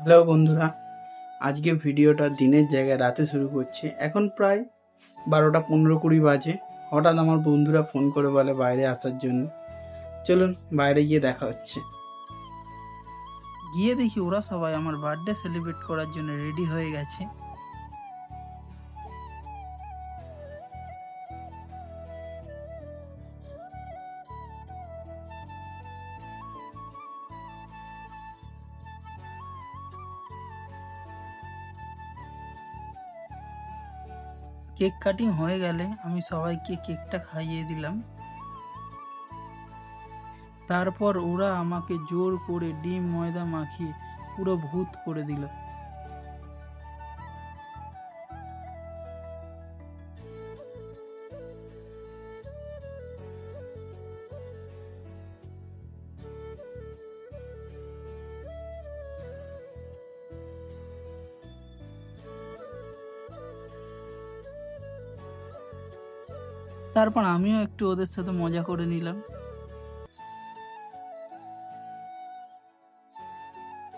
Hello বন্ধুরা, আজকে ভিডিওটা দিনের জায়গায় রাতে শুরু করছি। এখন প্রায় 12টা 15-20 বাজে। হঠাৎ আমার বন্ধুরা ফোন করে বলে বাইরে আসার জন্য। চলুন বাইরে গিয়ে দেখা হচ্ছে। গিয়ে দেখি ওরা সবাই আমার বার্থডে সেলিব্রেট করার জন্য রেডি হয়ে গেছে। কেক কাটিং হয়ে গেলে আমি সবাইকে কেকটা খাইয়ে দিলাম। তারপর ওরা আমাকে জোর করে ডিম ময়দা মাখিয়ে পুরো ভূত করে দিল। তারপর আমিও একটু ওদের সাথে মজা করে নিলাম।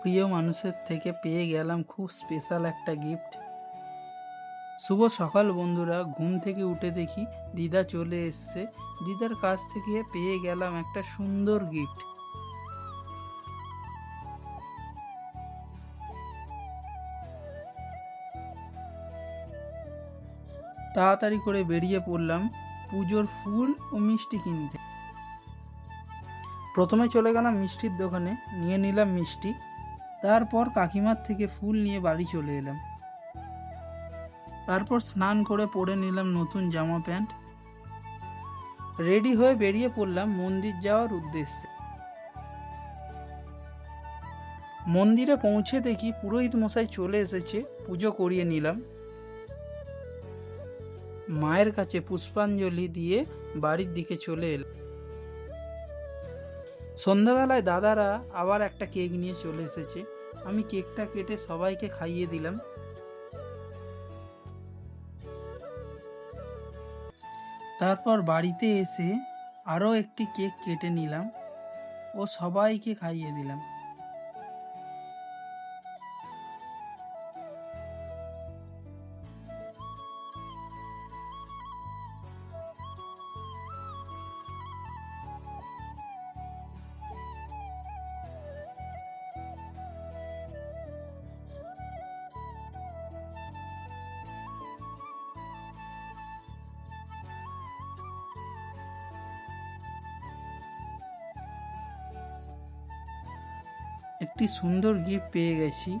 প্রিয় মানুষের থেকে পেয়ে গেলাম খুব স্পেশাল একটা গিফট। শুভ সকাল বন্ধুরা, ঘুম থেকে উঠে দেখি দিদা চলে এসছে। দিদার কাছ থেকে পেয়ে গেলাম একটা সুন্দর গিফট। তাড়াতাড়ি করে বেরিয়ে পড়লাম পুজোর ফুল ও মিষ্টি কিনতে। প্রথমে চলে গেলাম মিষ্টির দোকানে, নিয়ে নিলাম মিষ্টি। তারপর কাকিমার থেকে ফুল নিয়ে বাড়ি চলে এলাম। তারপর স্নান করে পরে নিলাম নতুন জামা প্যান্ট। রেডি হয়ে বেরিয়ে পড়লাম মন্দির যাওয়ার উদ্দেশ্যে। মন্দিরে পৌঁছে দেখি পুরোহিত মশাই চলে এসেছে, পুজো করিয়ে নিলাম। মায়ের কাছে পুষ্পাঞ্জলি দিয়ে বাড়ির দিকে চলে এলাম। সন্ধ্যাবেলায় দাদারা আবার একটা কেক নিয়ে চলে এসেছে। আমি কেকটা কেটে সবাইকে খাইয়ে দিলাম। তারপর বাড়িতে এসে আরও একটি কেক কেটে নিলাম ও সবাইকে খাইয়ে দিলাম। একটি সুন্দর গিফট পেয়ে গেছি।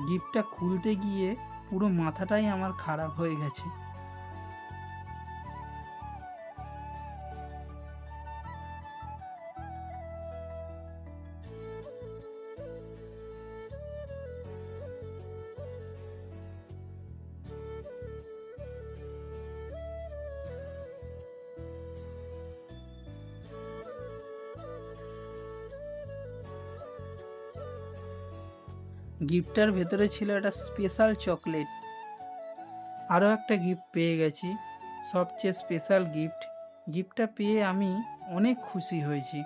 গিফটটা খুলতে গিয়ে পুরো মাথাটাই আমার খারাপ হয়ে গেছে। গিফটটার ভেতরে ছিল একটা স্পেশাল চকলেট। আরও একটা গিফট পেয়ে গেছি, সবচেয়ে স্পেশাল গিফট। গিফটটা পেয়ে আমি অনেক খুশি হয়েছি।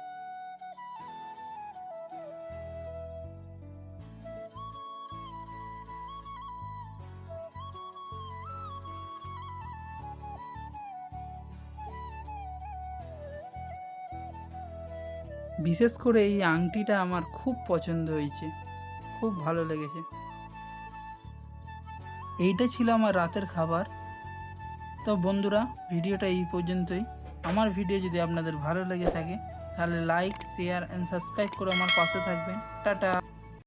বিশেষ করে এই আংটিটা আমার খুব পছন্দ হয়েছে, খুব ভালো লেগেছে। এইটা ছিল আমার রাতের খাবার। তো বন্ধুরা, ভিডিওটা এই পর্যন্তই। আমার ভিডিও যদি আপনাদের ভালো লেগে থাকে তাহলে লাইক, শেয়ার অ্যান্ড সাবস্ক্রাইব করে আমার পাশে থাকবেন। টাটা।